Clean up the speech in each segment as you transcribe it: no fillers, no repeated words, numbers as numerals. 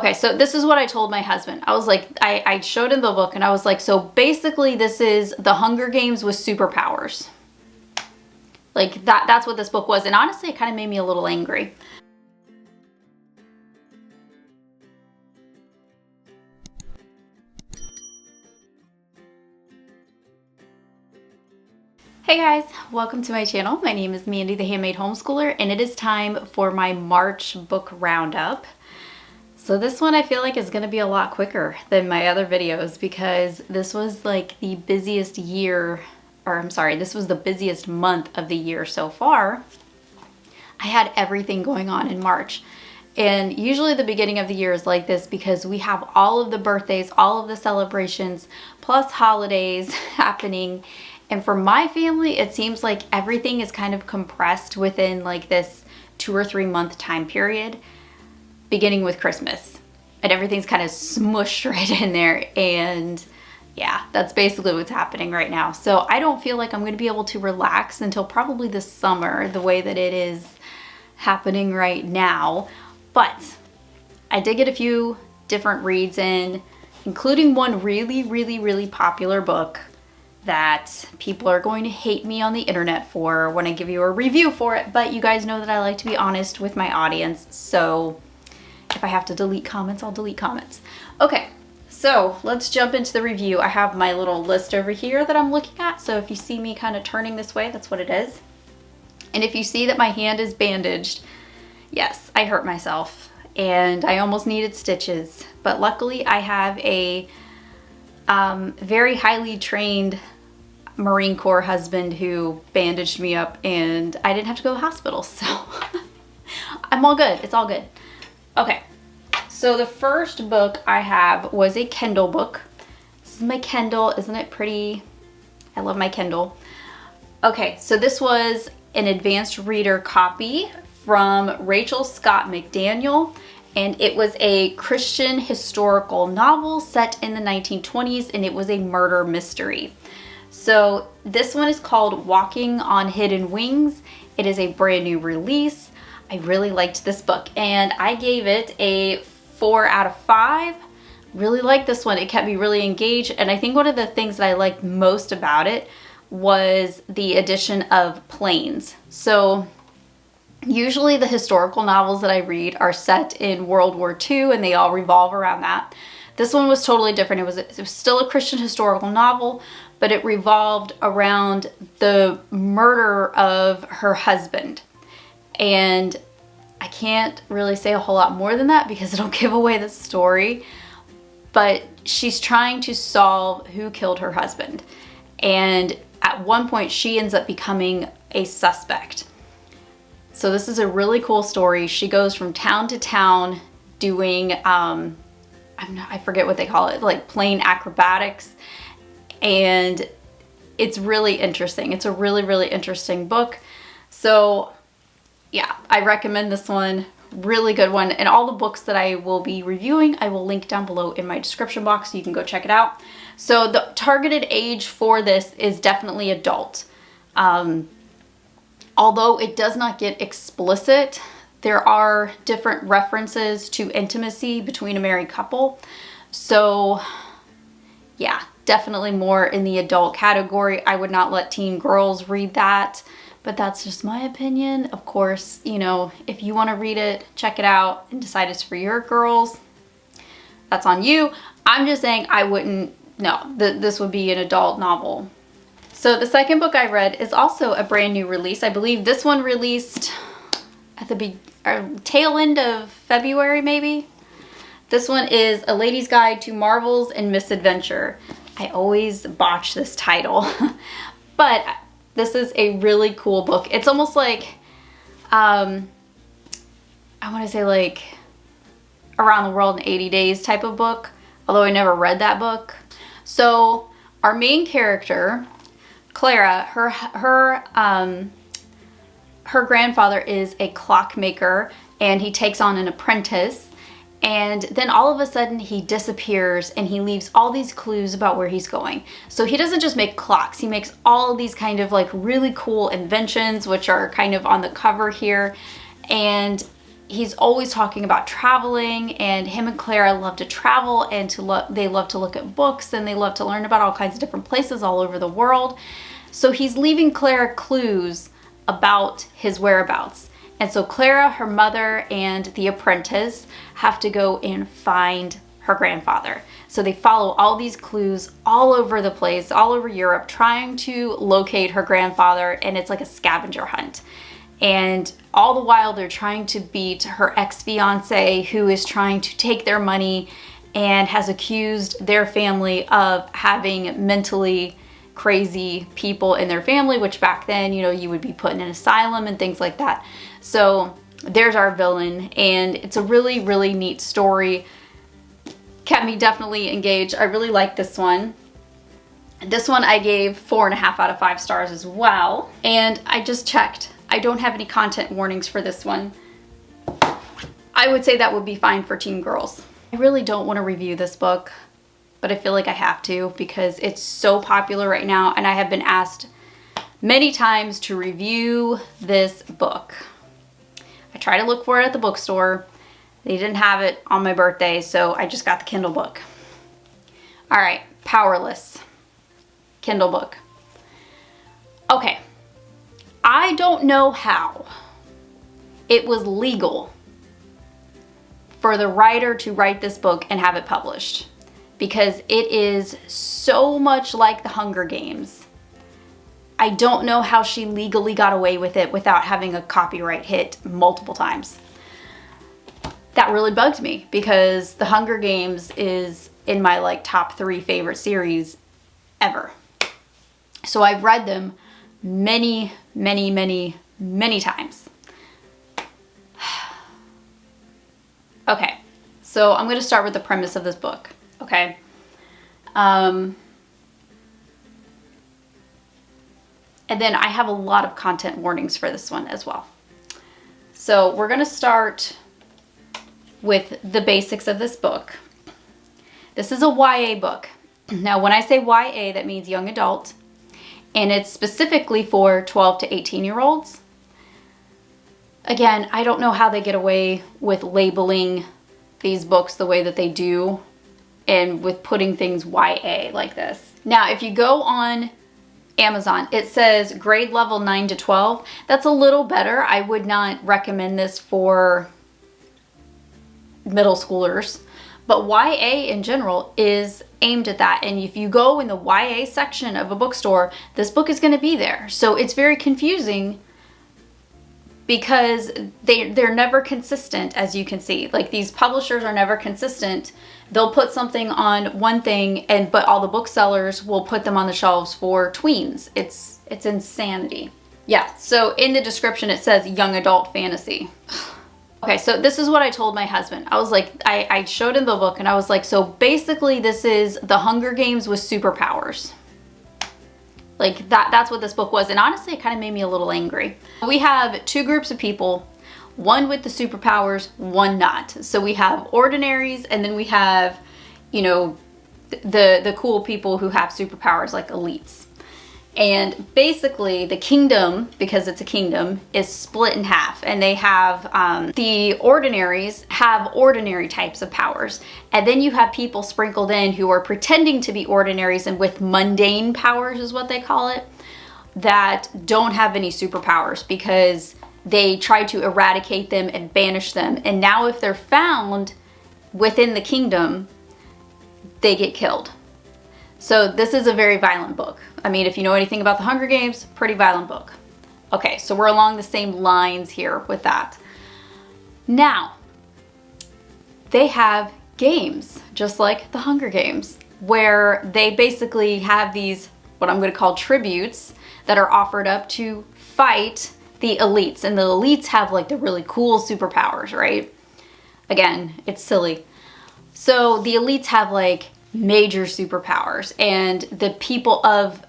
Okay, so this is what I told my husband. I was like, I showed him the book and I was like, so basically this is the Hunger Games with superpowers. Like that's what this book was. And honestly, it kind of made me a little angry. Hey guys, welcome to my channel. My name is Mandy, the Handmade Homeschooler, and it is time for my March book roundup. So this one I feel like is going to be a lot quicker than my other videos because this was like the busiest year, or I'm sorry, this was the busiest month of the year so far. I had everything going on in March. And usually the beginning of the year is like this because we have all of the birthdays, all of the celebrations, plus holidays happening. And for my family, it seems like everything is kind of compressed within like this 2 or 3 month time period, beginning with Christmas. And everything's kind of smushed right in there. And yeah, that's basically what's happening right now. So I don't feel like I'm going to be able to relax until probably the summer, the way that it is happening right now. But I did get a few different reads in, including one really popular book that people are going to hate me on the internet for when I give you a review for it. But you guys know that I like to be honest with my audience. So if I have to delete comments, I'll delete comments. Okay, so let's jump into the review. I have my little list over here that I'm looking at. So if you see me kind of turning this way, that's what it is. And if you see that my hand is bandaged, yes, I hurt myself and I almost needed stitches. But luckily I have a very highly trained Marine Corps husband who bandaged me up and I didn't have to go to the hospital. So I'm all good. It's all good. Okay, so the first book I have was a Kindle book. This is my Kindle. Isn't it pretty? I love my Kindle. Okay, so this was an advanced reader copy from Rachel Scott McDaniel, and it was a Christian historical novel set in the 1920s, and it was a murder mystery. So this one is called Walking on Hidden Wings. It is a brand new release. I really liked this book and I gave it a 4 out of 5. Really liked this one. It kept me really engaged, and I think one of the things that I liked most about it was the addition of planes. So usually the historical novels that I read are set in World War II and they all revolve around that. This one was totally different. It was still a Christian historical novel, but it revolved around the murder of her husband. And I can't really say a whole lot more than that because it'll give away the story. But she's trying to solve who killed her husband. And at one point she ends up becoming a suspect. So this is a really cool story. She goes from town to town doing, I forget what they call it, like plane acrobatics. And it's really interesting. It's a really interesting book. So yeah, I recommend this one. Really good one. And all the books that I will be reviewing, I will link down below in my description box so you can go check it out. So the targeted age for this is definitely adult. Although it does not get explicit, there are different references to intimacy between a married couple. So yeah, definitely more in the adult category. I would not let teen girls read that. But that's just my opinion. Of course, you know, if you want to read it, check it out and decide it's for your girls, that's on you. I'm just saying I wouldn't, no, this would be an adult novel. So the second book I read is also a brand new release. I believe this one released at the tail end of February, maybe. This one is A Lady's Guide to Marvels and Misadventure. I always botch this title, but this is a really cool book. It's almost like, I want to say like Around the World in 80 Days type of book, although I never read that book. So our main character, Clara, her grandfather is a clockmaker and he takes on an apprentice. And then all of a sudden he disappears and he leaves all these clues about where he's going. So he doesn't just make clocks, he makes all these kind of like really cool inventions, which are kind of on the cover here. And he's always talking about traveling, and him and Clara love to travel, and they love to look at books, and they love to learn about all kinds of different places all over the world. So he's leaving Clara clues about his whereabouts. And so Clara, her mother, and the apprentice have to go and find her grandfather. So they follow all these clues all over the place, all over Europe, trying to locate her grandfather, and it's like a scavenger hunt. And all the while they're trying to beat her ex-fiance, who is trying to take their money and has accused their family of having mentally crazy people in their family, which back then, you know, you would be put in an asylum and things like that. So there's our villain, and it's a really, really neat story. Kept me definitely engaged. I really like this one. This one I gave 4.5 out of 5 stars as well. And I just checked. I don't have any content warnings for this one. I would say that would be fine for teen girls. I really don't want to review this book, but I feel like I have to because it's so popular right now, and I have been asked many times to review this book. I tried to look for it at the bookstore. They didn't have it on my birthday, so I just got the Kindle book. All right, Powerless, Kindle book. Okay, I don't know how it was legal for the writer to write this book and have it published, because it is so much like The Hunger Games. I don't know how she legally got away with it without having a copyright hit multiple times. That really bugged me because The Hunger Games is in my like top 3 favorite series ever. So I've read them many, many, many, many times. Okay, so I'm gonna start with the premise of this book, okay? And then I have a lot of content warnings for this one as well. So we're gonna start with the basics of this book. This is a YA book. Now, when I say YA, that means young adult, and it's specifically for 12 to 18-year-olds. Again, I don't know how they get away with labeling these books the way that they do and with putting things YA like this. Now, if you go on Amazon, it says grade level 9 to 12. That's a little better. I would not recommend this for middle schoolers, but YA in general is aimed at that. And if you go in the YA section of a bookstore, this book is going to be there. So it's very confusing because they're never consistent, as you can see. Like, these publishers are never consistent. They'll put something on one thing, but all the booksellers will put them on the shelves for tweens. It's insanity. Yeah, so in the description it says young adult fantasy. Okay, so this is what I told my husband. I was like, I showed him the book and I was like, so basically this is The Hunger Games with superpowers. Like, that's what this book was. And honestly, it kind of made me a little angry. We have 2 groups of people, one with the superpowers, one not. So we have ordinaries, and then we have, you know, the cool people who have superpowers, like elites. And basically the kingdom, because it's a kingdom, is split in half, and they have the ordinaries have ordinary types of powers, and then you have people sprinkled in who are pretending to be ordinaries and with mundane powers is what they call it, that don't have any superpowers because they try to eradicate them and banish them, and now if they're found within the kingdom, they get killed. So this is a very violent book. I mean, if you know anything about The Hunger Games, pretty violent book. Okay, so we're along the same lines here with that. Now, they have games, just like The Hunger Games, where they basically have these, what I'm going to call tributes, that are offered up to fight the elites. And the elites have like the really cool superpowers, right? Again, it's silly. So the elites have like major superpowers, and the people of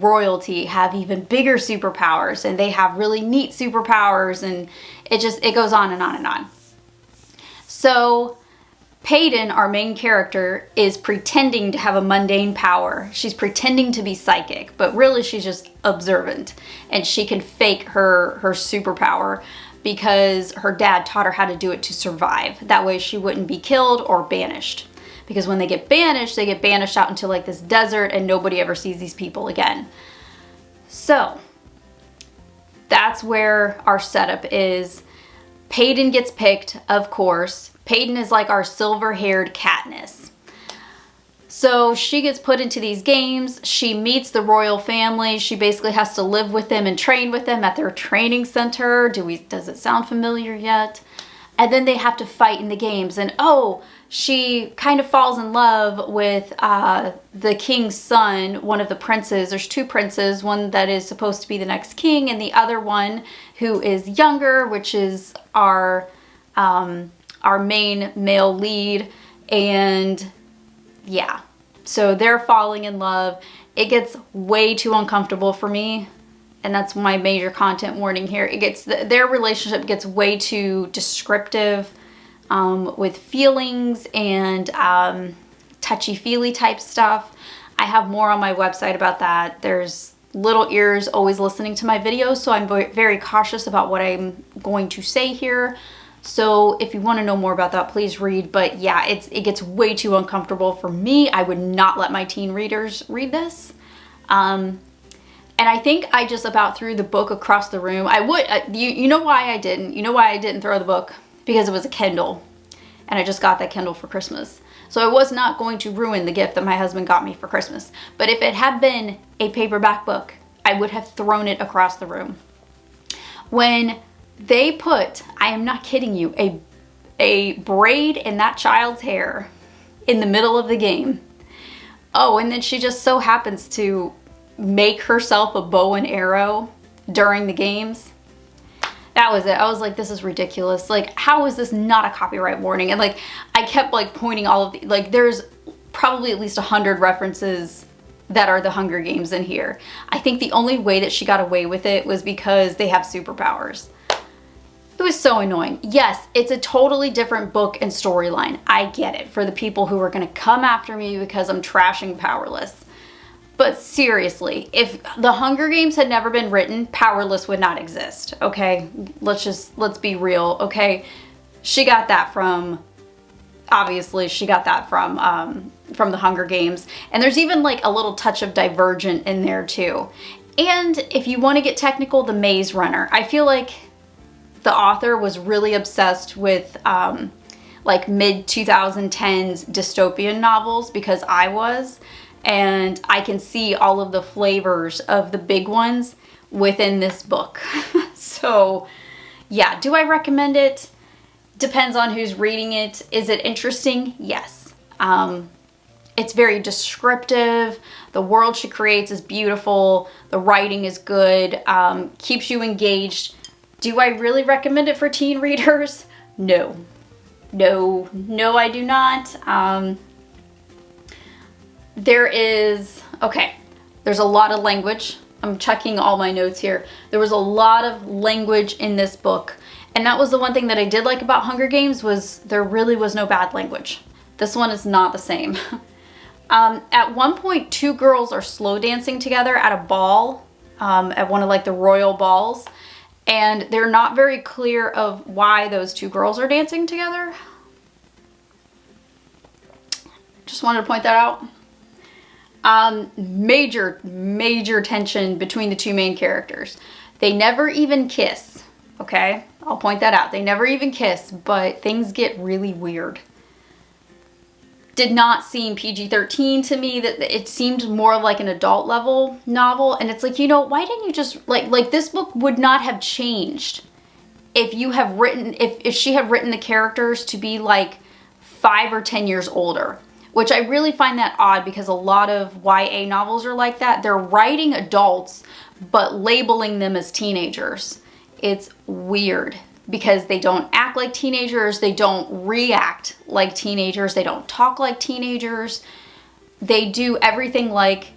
royalty have even bigger superpowers, and they have really neat superpowers, and it goes on and on and on. So Peyton, our main character, is pretending to have a mundane power. She's pretending to be psychic, but really she's just observant, and she can fake her superpower because her dad taught her how to do it to survive. That way she wouldn't be killed or banished. Because when they get banished out into like this desert and nobody ever sees these people again. So that's where our setup is. Peyton gets picked, of course. Peyton is like our silver-haired Katniss. So she gets put into these games. She meets the royal family. She basically has to live with them and train with them at their training center. Does it sound familiar yet? And then they have to fight in the games. And oh, she kind of falls in love with the king's son, one of the princes. There's two princes, one that is supposed to be the next king, and the other one who is younger, which is our main male lead. And yeah, so they're falling in love. It gets way too uncomfortable for me. And that's my major content warning here. Their relationship gets way too descriptive with feelings and touchy-feely type stuff. I have more on my website about that. There's little ears always listening to my videos, so I'm very cautious about what I'm going to say here. So if you want to know more about that, please read. But yeah, it gets way too uncomfortable for me. I would not let my teen readers read this. And I think I just about threw the book across the room. I would, you know why I didn't? You know why I didn't throw the book? Because it was a Kindle. And I just got that Kindle for Christmas. So I was not going to ruin the gift that my husband got me for Christmas. But if it had been a paperback book, I would have thrown it across the room. When they put, I am not kidding you, a braid in that child's hair in the middle of the game. Oh, and then she just so happens to make herself a bow and arrow during the games. That was it. I was like, this is ridiculous. Like, how is this not a copyright warning? And like, I kept like pointing all of the, like, there's probably at least 100 references that are the Hunger Games in here. I think the only way that she got away with it was because they have superpowers. It was so annoying. Yes, it's a totally different book and storyline. I get it, for the people who are gonna come after me because I'm trashing Powerless. But seriously, if the Hunger Games had never been written, Powerless would not exist, okay? Let's be real, okay? She got that from, obviously, she got that from the Hunger Games. And there's even like a little touch of Divergent in there too. And if you want to get technical, the Maze Runner. I feel like the author was really obsessed with like mid-2010s dystopian novels, because I was. And I can see all of the flavors of the big ones within this book. So yeah, do I recommend it? Depends on who's reading it. Is it interesting? Yes. It's very descriptive. The world she creates is beautiful. The writing is good. Keeps you engaged. Do I really recommend it for teen readers? No. No, I do not. There's a lot of language. I'm checking all my notes here. There was a lot of language in this book. And that was the one thing that I did like about Hunger Games, was there really was no bad language. This one is not the same. At one point, two girls are slow dancing together at a ball, at one of like the royal balls. And they're not very clear of why those two girls are dancing together. Just wanted to point that out. Major tension between the two main characters. They never even kiss, okay? I'll point that out. They never even kiss, but things get really weird. Did not seem PG-13 to me. That it seemed more of like an adult level novel. And it's like, you know, why didn't you just, like this book would not have changed if you have written, if she had written the characters to be like 5 or 10 years older. Which I really find that odd, because a lot of YA novels are like that. They're writing adults, but labeling them as teenagers. It's weird, because they don't act like teenagers. They don't react like teenagers. They don't talk like teenagers. They do everything like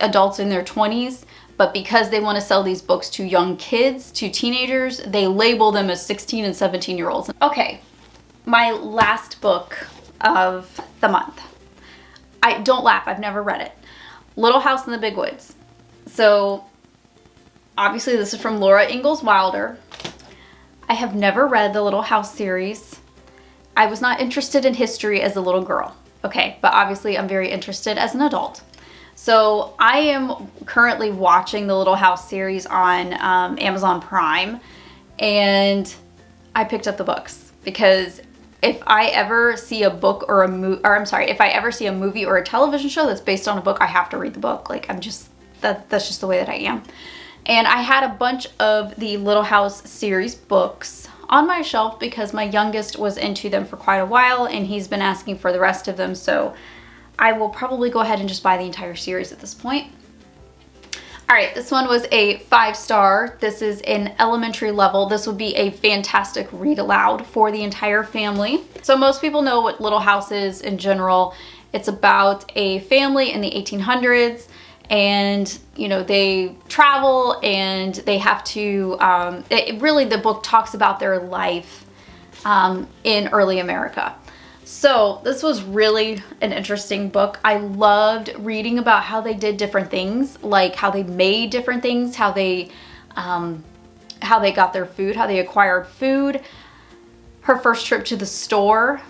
adults in their 20s, but because they want to sell these books to young kids, to teenagers, they label them as 16 and 17-year-olds. Okay, my last book of the month. Don't laugh, I've never read it. Little House in the Big Woods. So obviously this is from Laura Ingalls Wilder. I have never read the Little House series. I was not interested in history as a little girl. Okay, but obviously I'm very interested as an adult. So I am currently watching the Little House series on Amazon Prime, and I picked up the books because if I ever see a book or if I ever see a movie or a television show that's based on a book, I have to read the book. Like that's just the way that I am. And I had a bunch of the Little House series books on my shelf because my youngest was into them for quite a while and he's been asking for the rest of them. So I will probably go ahead and just buy the entire series at this point. All right, this one was a 5-star. This is an elementary level. This would be a fantastic read aloud for the entire family. So most people know what Little House is in general. It's about a family in the 1800s, and you know, they travel and they have to, really the book talks about their life in early America. So this was really an interesting book. I loved reading about how they did different things, like how they made different things, how they got their food, how they acquired food, her first trip to the store,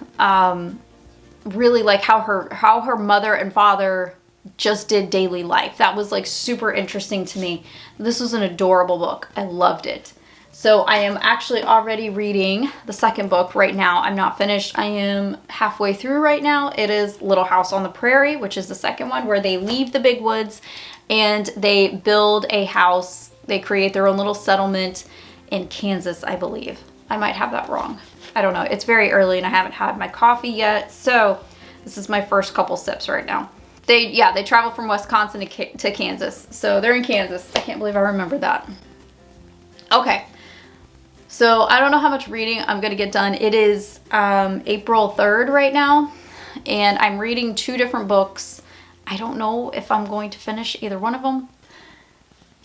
really like how her mother and father just did daily life. That was like super interesting to me. This was an adorable book. I loved it. So I am actually already reading the second book right now. I'm not finished. I am halfway through right now. It is Little House on the Prairie, which is the second one, where they leave the big woods and they build a house. They create their own little settlement in Kansas, I believe. I might have that wrong. I don't know. It's very early and I haven't had my coffee yet. So this is my first couple sips right now. They travel from Wisconsin to Kansas. So they're in Kansas. I can't believe I remember that. Okay. So I don't know how much reading I'm going to get done. It is April 3rd right now, and I'm reading 2 different books. I don't know if I'm going to finish either one of them.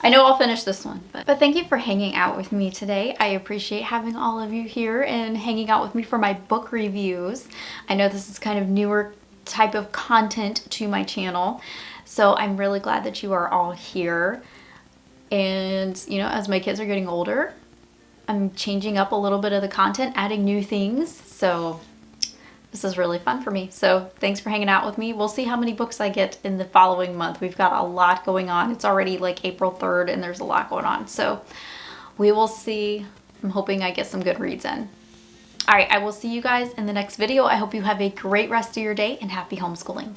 I know I'll finish this one. But thank you for hanging out with me today. I appreciate having all of you here and hanging out with me for my book reviews. I know this is kind of newer type of content to my channel, so I'm really glad that you are all here. And, you know, as my kids are getting older, I'm changing up a little bit of the content, adding new things. So this is really fun for me. So thanks for hanging out with me. We'll see how many books I get in the following month. We've got a lot going on. It's already like April 3rd and there's a lot going on. So we will see. I'm hoping I get some good reads in. All right, I will see you guys in the next video. I hope you have a great rest of your day and happy homeschooling.